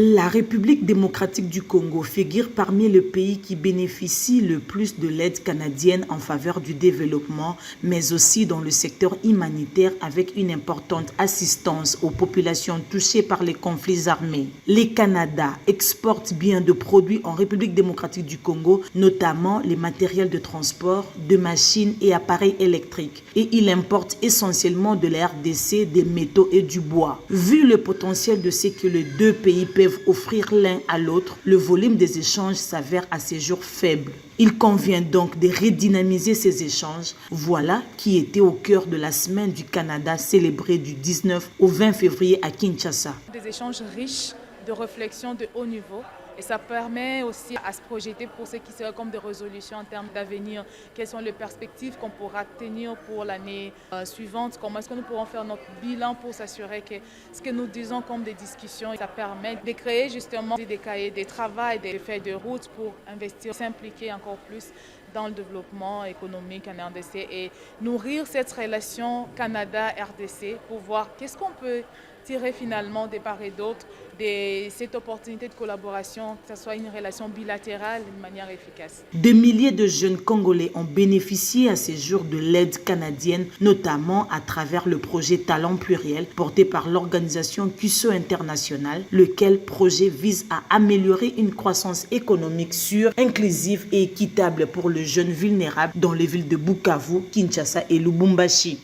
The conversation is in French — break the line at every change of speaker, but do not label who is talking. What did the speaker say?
La République démocratique du Congo figure parmi les pays qui bénéficient le plus de l'aide canadienne en faveur du développement, mais aussi dans le secteur humanitaire avec une importante assistance aux populations touchées par les conflits armés. Le Canada exporte bien de produits en République démocratique du Congo, notamment les matériels de transport, de machines et appareils électriques. Et il importe essentiellement de la RDC, des métaux et du bois. Vu le potentiel de ce que les deux pays peuvent offrir l'un à l'autre, le volume des échanges s'avère à ce jour faible. Il convient donc de redynamiser ces échanges. Voilà qui était au cœur de la semaine du Canada célébrée du 19 au 20 février à Kinshasa.
Des échanges riches de réflexion de haut niveau. Et ça permet aussi à se projeter pour ce qui serait comme des résolutions en termes d'avenir. Quelles sont les perspectives qu'on pourra tenir pour l'année suivante? Comment est-ce que nous pourrons faire notre bilan pour s'assurer que ce que nous disons comme des discussions, ça permet de créer justement des cahiers de travail, des feuilles de route pour investir, s'impliquer encore plus dans le développement économique en RDC et nourrir cette relation Canada-RDC pour voir qu'est-ce qu'on peut tirer finalement de part et d'autre de cette opportunité de collaboration, que ce soit une relation bilatérale de manière efficace.
Des milliers de jeunes Congolais ont bénéficié à ces jours de l'aide canadienne, notamment à travers le projet Talent Pluriel porté par l'organisation CUSO International, lequel projet vise à améliorer une croissance économique sûre, inclusive et équitable pour les jeunes vulnérables dans les villes de Bukavu, Kinshasa et Lubumbashi.